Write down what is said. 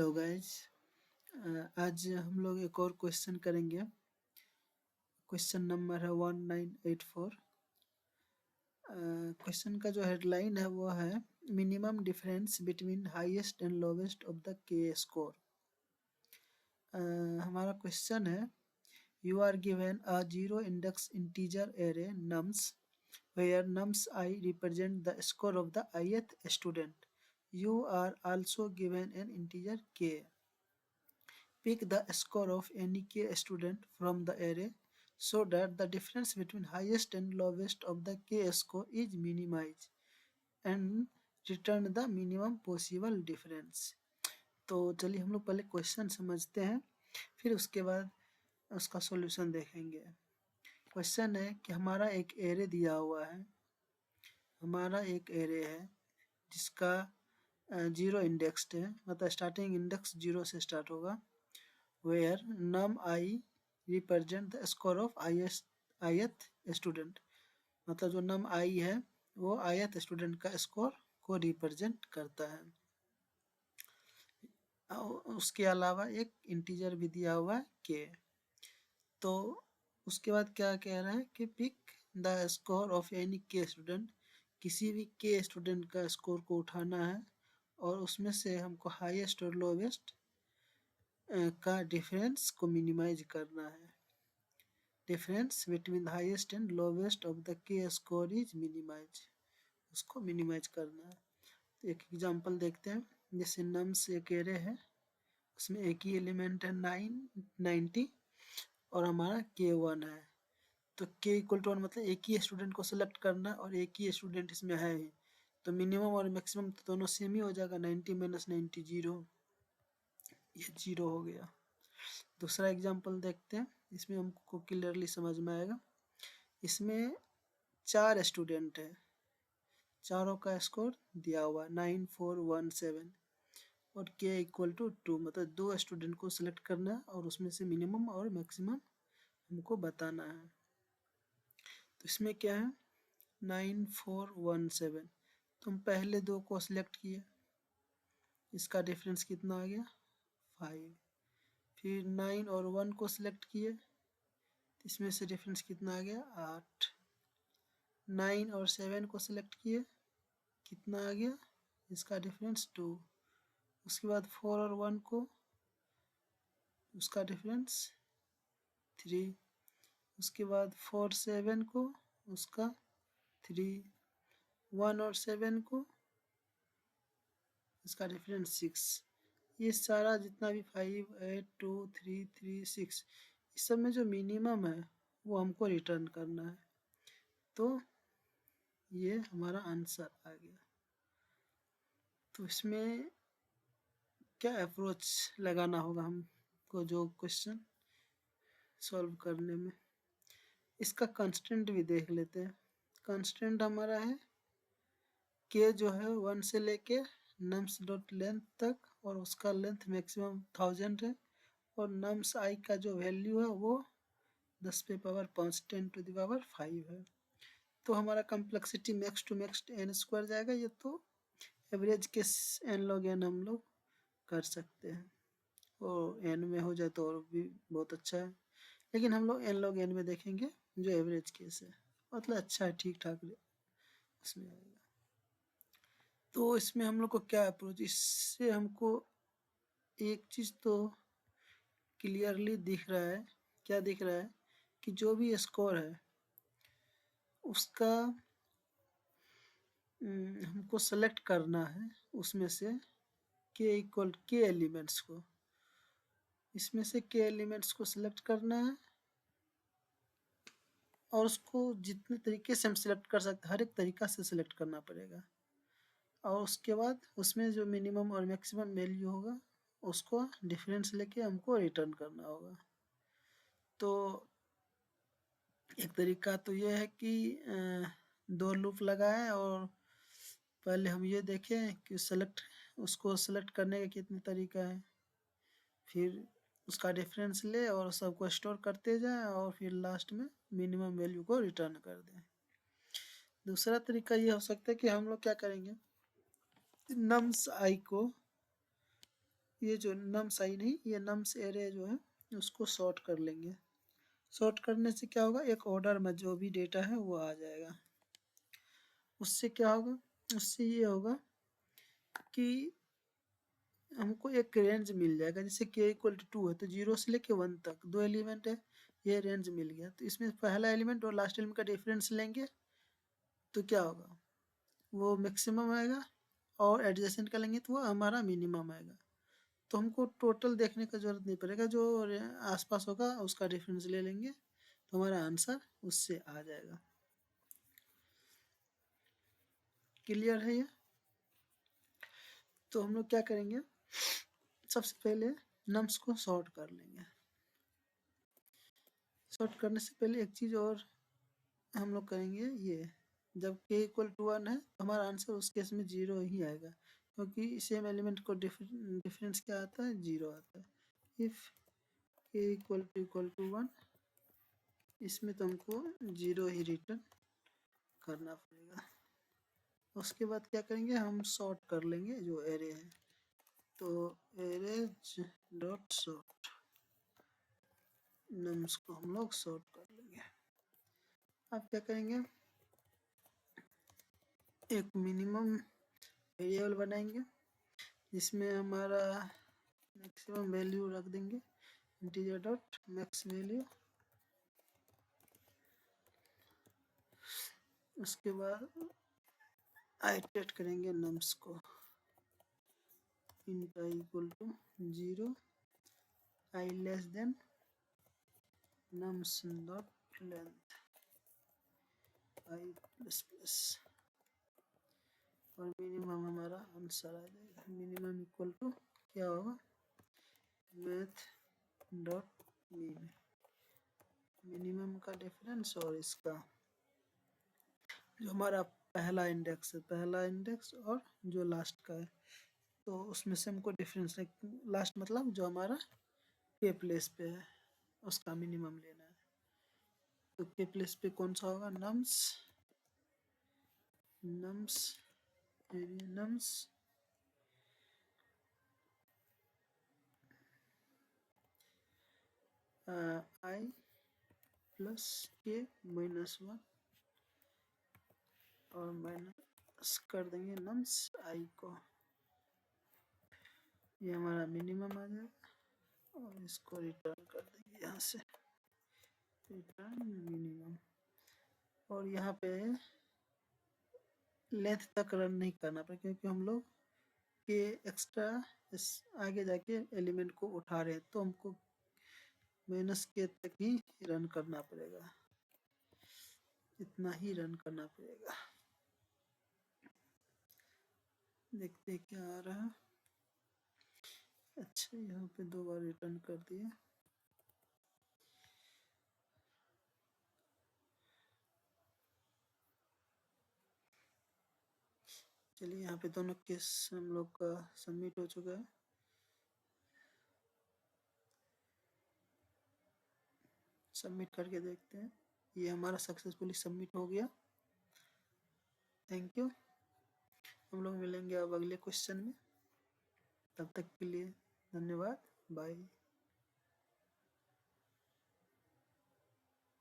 Hello guys. आज हम लोग एक और क्वेश्चन करेंगे। क्वेश्चन नंबर है 1984। क्वेश्चन का जो हेडलाइन है वो है minimum difference between highest and lowest of the k score. हमारा क्वेश्चन है you are given a zero index integer array nums where nums I represent the score of the ith student. You are also given an integer k. Pick the score of any k student from the array so that the difference between highest and lowest of the k score is minimized and return the minimum possible difference. तो चलिए हम लोग पहले question समझते हैं, फिर उसके बाद उसका सॉल्यूशन देखेंगे। क्वेश्चन है कि हमारा एक एरे दिया हुआ है, जिसका जीरो इंडेक्स्ड है, मतलब स्टार्टिंग इंडेक्स जीरो से स्टार्ट होगा। Where num i represent the score of ith student, मतलब जो नम आई है वो ith स्टूडेंट का स्कोर को रिप्रेजेंट करता है। उसके अलावा एक इंटीजर भी दिया हुआ है के। तो उसके बाद क्या कह रहा है कि pick the score of any k student, किसी भी के स्टूडेंट का स्कोर को उठाना है और उसमें से हमको हाईएस्ट और लोवेस्ट का डिफरेंस को मिनिमाइज करना है। Difference between highest and lowest of the k score is minimise, उसको मिनिमाइज करना है। तो एक एग्जांपल देखते हैं। जैसे नम्स एक एरे है, उसमें एक ही एलिमेंट है 90 और हमारा के 1 है। तो के इक्वल टू 1 मतलब एक ही स्टूडेंट को सिलेक्ट करना और एक ही स्टूडेंट इसमें है ही, तो मिनिमम और मैक्सिमम तो दोनों सेम ही हो जाएगा। 90 माइनस 90 जीरो, ये जीरो हो गया। दूसरा एग्जांपल देखते हैं, इसमें हमको क्लियरली समझ में आएगा। इसमें 4 स्टूडेंट है, चारों का स्कोर दिया हुआ 9417 और के इक्वल टू 2, मतलब 2 स्टूडेंट को सिलेक्ट करना है और उसमें से मिनिमम और मैक्सिमम हमको बताना है। तो इसमें क्या है 9417, तो हम पहले 2 को सिलेक्ट किए, इसका डिफरेंस कितना आ गया 5। फिर 9 और 1 को सिलेक्ट किए, इसमें से डिफरेंस कितना आ गया 8। 9 और 7 को सिलेक्ट किए, कितना आ गया, इसका डिफरेंस 2। उसके बाद 4 और 1 को, उसका डिफरेंस 3। उसके बाद 4 7 को, उसका 3। 1 और 7 को, इसका डिफरेंस 6। ये सारा जितना भी 5 8 2 3 3 6, इस सब में जो मिनिमम है वो हमको रिटर्न करना है। तो ये हमारा आंसर आ गया। तो इसमें क्या अप्रोच लगाना होगा हमको जो क्वेश्चन सॉल्व करने में, इसका कंस्टेंट भी देख लेते हैं। कंस्टेंट हमारा है के जो है 1 से लेके नम्स डॉट लेंथ तक, और उसका लेंथ मैक्सिमम 1000 है, और नम्स आई का जो वैल्यू है वो 10 पे पावर 5 10 टू द पावर 5 है। तो हमारा complexity max to max n square जाएगा। ये तो एवरेज के n log n हम लोग कर सकते हैं, और n में हो जाए तो और भी बहुत अच्छा है, लेकिन हम लोग n log n में देखेंगे जो एवरेज केस है, मतलब अच्छा है, ठीक ठाक उसमें आएगा। तो इसमें हम लोग को क्या अप्रोच, इससे हमको एक चीज़ तो क्लियरली दिख रहा है। क्या दिख रहा है कि जो भी स्कोर है उसका हमको सेलेक्ट करना है, उसमें से के इक्वल के एलिमेंट्स को, इसमें से के एलिमेंट्स को सिलेक्ट करना है और उसको जितने तरीके से हम सिलेक्ट कर सकते हैं हर एक तरीका से सिलेक्ट करना पड़ेगा, और उसके बाद उसमें जो मिनिमम और मैक्सिमम वैल्यू होगा उसको डिफरेंस लेके हमको रिटर्न करना होगा। तो एक तरीका तो ये है कि 2 लूप लगाएं और पहले हम ये देखें कि उसको सेलेक्ट करने का कितने तरीका है, फिर उसका डिफरेंस ले और सबको स्टोर करते जाएं और फिर लास्ट में मिनिमम वैल्यू को रिटर्न कर दें। दूसरा तरीका ये हो सकता है कि हम लोग क्या करेंगे, नम्स आई को ये जो नम्स आई नहीं, ये नम्स एरे जो है उसको सॉर्ट कर लेंगे। सॉर्ट करने से क्या होगा, एक ऑर्डर में जो भी डेटा है वो आ जाएगा। उससे क्या होगा, उससे ये होगा कि हमको एक रेंज मिल जाएगा। जैसे k इक्वल टू 2 है तो 0 से लेके 1 तक 2 एलिमेंट है, ये रेंज मिल गया। तो इसमें पहला एलिमेंट और लास्ट एलिमेंट का डिफरेंस लेंगे तो क्या होगा, वो मैक्सिमम आएगा, और एडजेसेंट का लेंगे तो वो हमारा मिनिमम आएगा। तो हमको टोटल देखने का जरूरत नहीं पड़ेगा, जो आसपास होगा उसका डिफरेंस ले लेंगे तो हमारा आंसर उससे आ जाएगा। क्लियर है ये? तो हम लोग क्या करेंगे, सबसे पहले नम्स को सॉर्ट कर लेंगे। सॉर्ट करने से पहले एक चीज़ और हम लोग करेंगे, ये जब k इक्वल टू 1 है तो हमारा आंसर उस केस में 0 ही आएगा, क्योंकि सेम एलिमेंट को डिफरेंस क्या आता है, 0 आता है। इफ़ k इक्वल टू 1, इसमें तो हमको 0 ही रिटर्न करना पड़ेगा। उसके बाद क्या करेंगे, हम सॉर्ट कर लेंगे जो एरे है। तो एरे डॉट सॉर्ट, नम्स को हम लोग सॉर्ट कर लेंगे। अब क्या करेंगे, एक मिनिमम वेरिएबल बनाएंगे जिसमें हमारा मैक्सिमम वैल्यू रख देंगे, इंटीजर डॉट मैक्स वैल्यू। उसके बाद आइटरेट करेंगे नम्स को, int i equal to 0, i less than nums dot length i plus plus, और मिनिमम हमारा आंसर आ जाएगा। मिनिमम इक्वल टू क्या होगा, मैथ डॉट मीन, मिनिमम का डिफरेंस और इसका जो हमारा पहला इंडेक्स है, पहला इंडेक्स और जो लास्ट का है, तो उसमें से हमको डिफरेंस, लास्ट मतलब जो हमारा के प्लेस पे है उसका मिनिमम लेना है। तो के प्लेस पे कौन सा होगा, नम्स, नम्स नम्स आई प्लस के माइनस 1, और माइनस कर देंगे नम्स आई को, ये हमारा मिनिमम आ जाएगा। और इसको रिटर्न कर देंगे यहाँ से, रिटर्न मिनिमम। और यहाँ पे लेंथ तक रन नहीं करना पड़ेगा, क्योंकि हम लोग के एक्स्ट्रा इस आगे जाके एलिमेंट को उठा रहे हैं, तो हमको माइनस के तक ही रन करना पड़ेगा, इतना ही रन करना पड़ेगा। देखते क्या आ रहा है। अच्छा, यहाँ पे 2 बार रिटर्न कर दिया। चलिए, यहाँ पे दोनों केस हम लोग का सबमिट हो चुका है। सबमिट करके देखते हैं, ये हमारा सक्सेसफुली सबमिट हो गया। Thank you. हम लोग मिलेंगे अब अगले क्वेश्चन में, तब तक के लिए धन्यवाद, बाय।